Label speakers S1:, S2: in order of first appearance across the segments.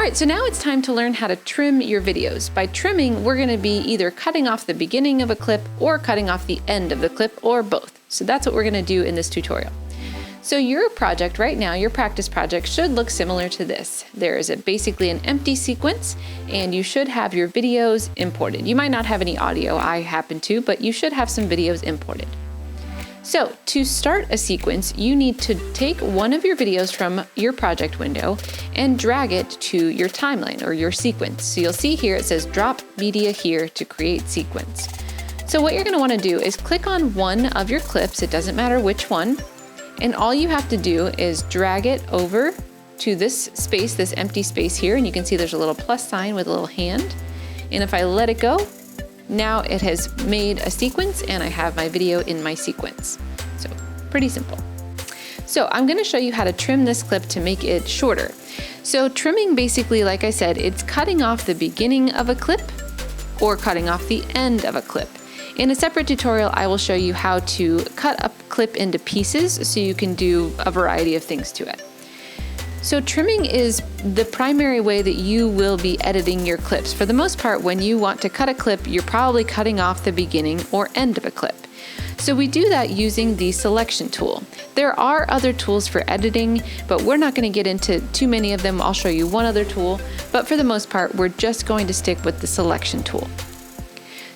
S1: All right, so now it's time to learn how to trim your videos. By trimming, we're gonna be either cutting off the beginning of a clip or cutting off the end of the clip, or both. So that's what we're gonna do in this tutorial. So your project right now, your practice project, should look similar to this. There is basically an empty sequence, and you should have your videos imported. You might not have any audio, I happen to, but you should have some videos imported. So to start a sequence, you need to take one of your videos from your project window and drag it to your timeline or your sequence. So you'll see here it says drop media here to create sequence. So what you're going to want to do is click on one of your clips, it doesn't matter which one, and all you have to do is drag it over to this space, this empty space here, and you can see there's a little plus sign with a little hand. And if I let it go, now it has made a sequence and I have my video in my sequence. So pretty simple. So I'm going to show you how to trim this clip to make it shorter. So trimming, basically, like I said, it's cutting off the beginning of a clip or cutting off the end of a clip. In a separate tutorial, I will show you how to cut a clip into pieces so you can do a variety of things to it. So trimming is the primary way that you will be editing your clips. For the most part, when you want to cut a clip, you're probably cutting off the beginning or end of a clip. So we do that using the selection tool. There are other tools for editing, but we're not going to get into too many of them. I'll show you one other tool, but for the most part, we're just going to stick with the selection tool.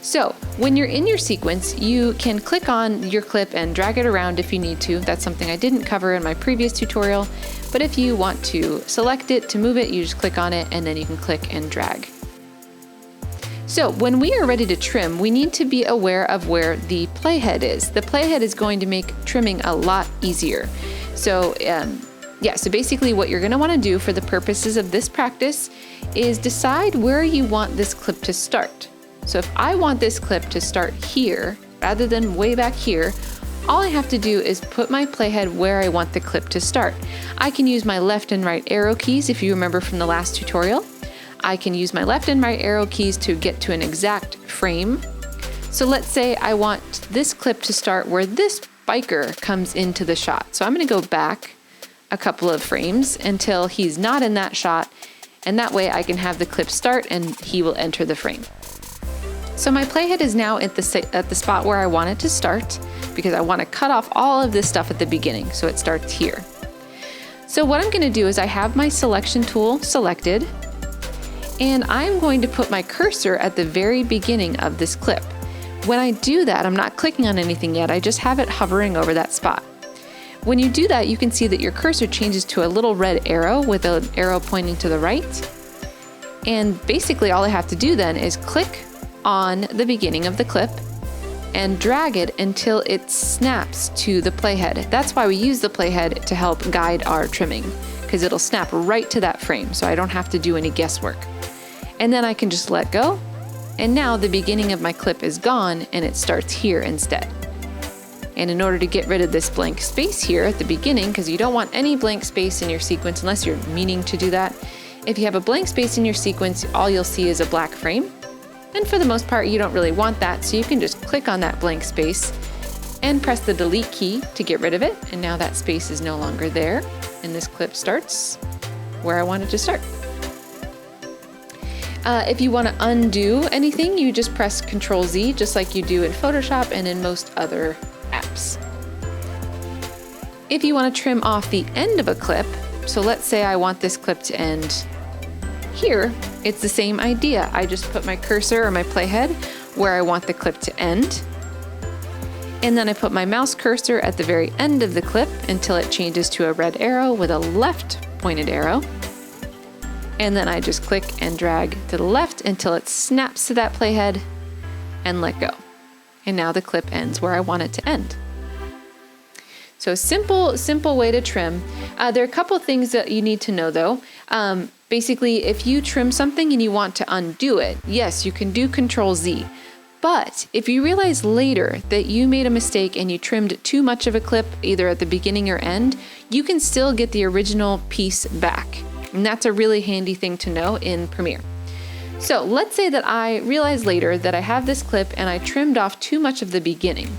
S1: So when you're in your sequence, you can click on your clip and drag it around if you need to. That's something I didn't cover in my previous tutorial, but if you want to select it to move it, you just click on it and then you can click and drag. So when we are ready to trim, we need to be aware of where the playhead is. The playhead is going to make trimming a lot easier. So so basically what you're going to want to do for the purposes of this practice is decide where you want this clip to start. So if I want this clip to start here, rather than way back here, all I have to do is put my playhead where I want the clip to start. I can use my left and right arrow keys if you remember from the last tutorial. I can use my left and right arrow keys to get to an exact frame. So let's say I want this clip to start where this biker comes into the shot. So I'm going to go back a couple of frames until he's not in that shot, and that way I can have the clip start and he will enter the frame. So my playhead is now at the spot where I want it to start because I want to cut off all of this stuff at the beginning, so it starts here. So what I'm going to do is I have my selection tool selected, and I'm going to put my cursor at the very beginning of this clip. When I do that, I'm not clicking on anything yet, I just have it hovering over that spot. When you do that, you can see that your cursor changes to a little red arrow with an arrow pointing to the right. And basically all I have to do then is click on the beginning of the clip and drag it until it snaps to the playhead. That's why we use the playhead to help guide our trimming, because it'll snap right to that frame, so I don't have to do any guesswork. And then I can just let go, and now the beginning of my clip is gone and it starts here instead. And in order to get rid of this blank space here at the beginning, because you don't want any blank space in your sequence unless you're meaning to do that, if you have a blank space in your sequence, all you'll see is a black frame. And for the most part, you don't really want that, so you can just click on that blank space and press the delete key to get rid of it. And now that space is no longer there, and this clip starts where I want it to start. If you want to undo anything, you just press Ctrl-Z, just like you do in Photoshop and in most other apps. If you want to trim off the end of a clip, so let's say I want this clip to end here, it's the same idea. I just put my cursor or my playhead where I want the clip to end. And then I put my mouse cursor at the very end of the clip until it changes to a red arrow with a left pointed arrow. And then I just click and drag to the left until it snaps to that playhead and let go. And now the clip ends where I want it to end. So simple way to trim. There are a couple things that you need to know though. Basically, if you trim something and you want to undo it, yes, you can do Ctrl-Z. But if you realize later that you made a mistake and you trimmed too much of a clip, either at the beginning or end, you can still get the original piece back. And that's a really handy thing to know in Premiere. So let's say that I realize later that I have this clip and I trimmed off too much of the beginning.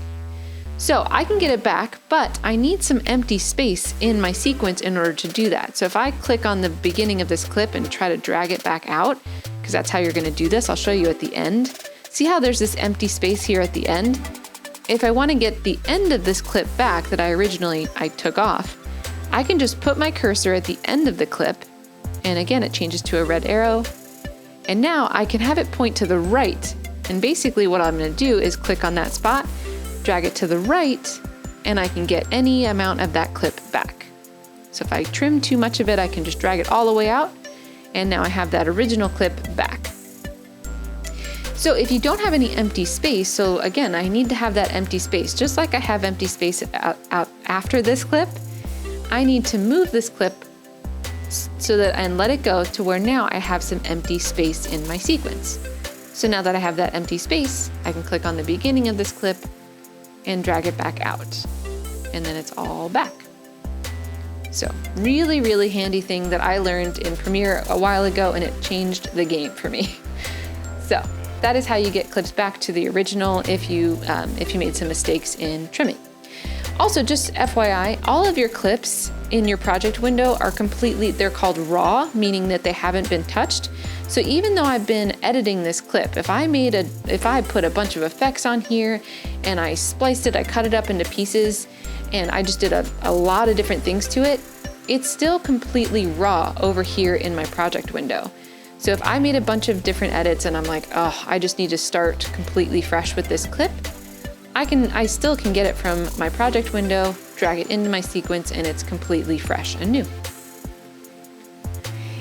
S1: So I can get it back, but I need some empty space in my sequence in order to do that. So if I click on the beginning of this clip and try to drag it back out, because that's how you're going to do this, I'll show you at the end. See how there's this empty space here at the end? If I want to get the end of this clip back that I took off, I can just put my cursor at the end of the clip, and again it changes to a red arrow, and now I can have it point to the right. And basically what I'm going to do is click on that spot, drag it to the right, and I can get any amount of that clip back. So if I trim too much of it, I can just drag it all the way out, and now I have that original clip back. So if you don't have any empty space, so again, I need to have that empty space. Just like I have empty space out after this clip, I need to move this clip so that and let it go to where now I have some empty space in my sequence. So now that I have that empty space, I can click on the beginning of this clip and drag it back out, and then it's all back. So really, really handy thing that I learned in Premiere a while ago, and it changed the game for me. So that is how you get clips back to the original if you made some mistakes in trimming. Also, just FYI, all of your clips in your project window are they're called raw, meaning that they haven't been touched. So even though I've been editing this clip, if I put a bunch of effects on here and I spliced it, I cut it up into pieces, and I just did a lot of different things to it, it's still completely raw over here in my project window. So if I made a bunch of different edits and I'm like, oh, I just need to start completely fresh with this clip, I still can get it from my project window, drag it into my sequence, and it's completely fresh and new.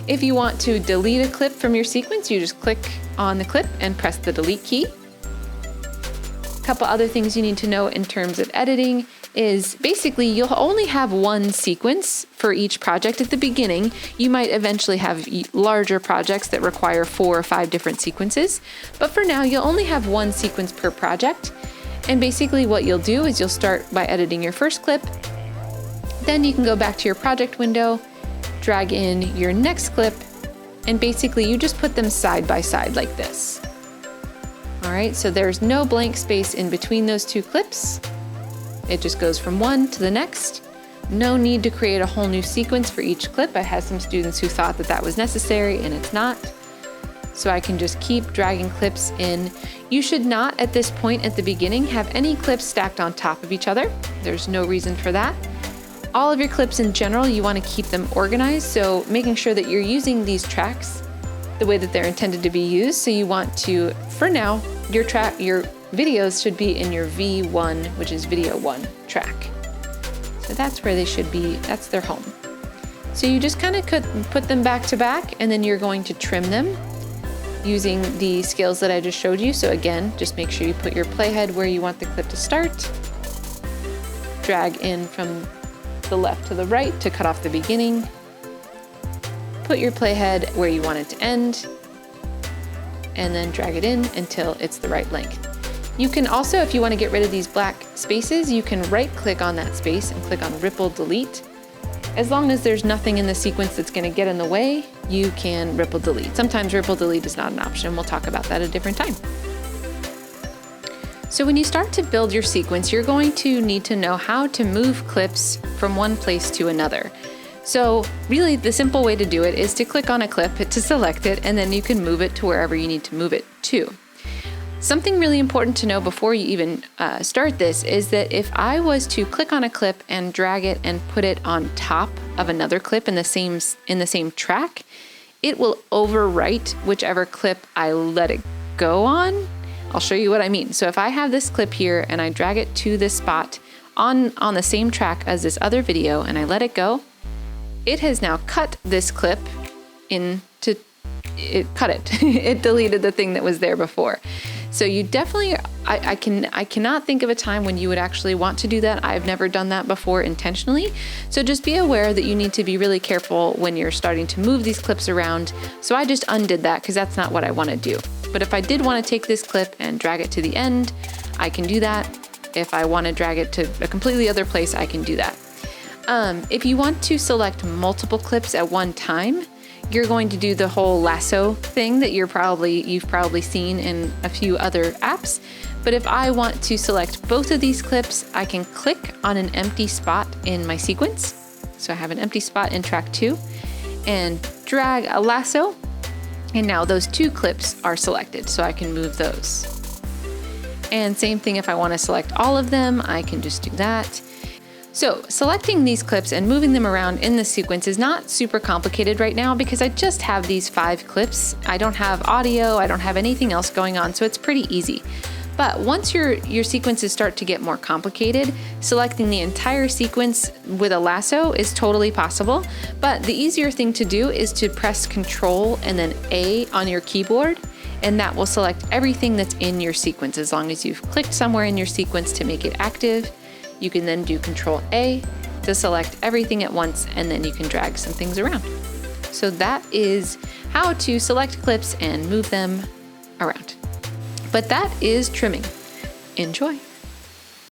S1: If you want to delete a clip from your sequence, you just click on the clip and press the delete key. A couple other things you need to know in terms of editing is basically you'll only have one sequence for each project at the beginning. You might eventually have larger projects that require 4 or 5 different sequences, but for now you'll only have one sequence per project. And basically what you'll do is you'll start by editing your first clip, then you can go back to your project window, drag in your next clip, and basically you just put them side by side like this. All right, so there's no blank space in between those two clips. It just goes from one to the next. No need to create a whole new sequence for each clip. I had some students who thought that was necessary, and it's not. So I can just keep dragging clips in. You should not, at this point at the beginning, have any clips stacked on top of each other. There's no reason for that. All of your clips in general, you want to keep them organized, so making sure that you're using these tracks the way that they're intended to be used. So you want to, for now, your videos should be in your V1, which is video 1 track. So that's where they should be, that's their home. So you just kind of put them back to back, and then you're going to trim them using the scales that I just showed you. So again, just make sure you put your playhead where you want the clip to start. Drag in from the left to the right to cut off the beginning. Put your playhead where you want it to end, and then drag it in until it's the right length. You can also, if you want to get rid of these black spaces, you can right click on that space and click on Ripple Delete. As long as there's nothing in the sequence that's going to get in the way, you can ripple delete. Sometimes ripple delete is not an option. We'll talk about that at a different time. So when you start to build your sequence, you're going to need to know how to move clips from one place to another. So really the simple way to do it is to click on a clip, to select it, and then you can move it to wherever you need to move it to. Something really important to know before you even start this is that if I was to click on a clip and drag it and put it on top of another clip in the same track, it will overwrite whichever clip I let it go on. I'll show you what I mean. So if I have this clip here and I drag it to this spot on the same track as this other video and I let it go, it has now cut this clip into, it cut it. It deleted the thing that was there before. So you definitely, I cannot think of a time when you would actually want to do that. I've never done that before intentionally. So just be aware that you need to be really careful when you're starting to move these clips around. So I just undid that because that's not what I want to do. But if I did want to take this clip and drag it to the end, I can do that. If I want to drag it to a completely other place, I can do that. If you want to select multiple clips at one time, you're going to do the whole lasso thing that you've probably seen in a few other apps. But if I want to select both of these clips, I can click on an empty spot in my sequence. So I have an empty spot in track 2 and drag a lasso. And now those 2 clips are selected, so I can move those. And same thing if I want to select all of them, I can just do that. So selecting these clips and moving them around in the sequence is not super complicated right now because I just have these 5 clips. I don't have audio, I don't have anything else going on, so it's pretty easy. But once your sequences start to get more complicated, selecting the entire sequence with a lasso is totally possible. But the easier thing to do is to press Control and then A on your keyboard, and that will select everything that's in your sequence. As long as you've clicked somewhere in your sequence to make it active, you can then do Control A to select everything at once, and then you can drag some things around. So that is how to select clips and move them around. But that is trimming. Enjoy.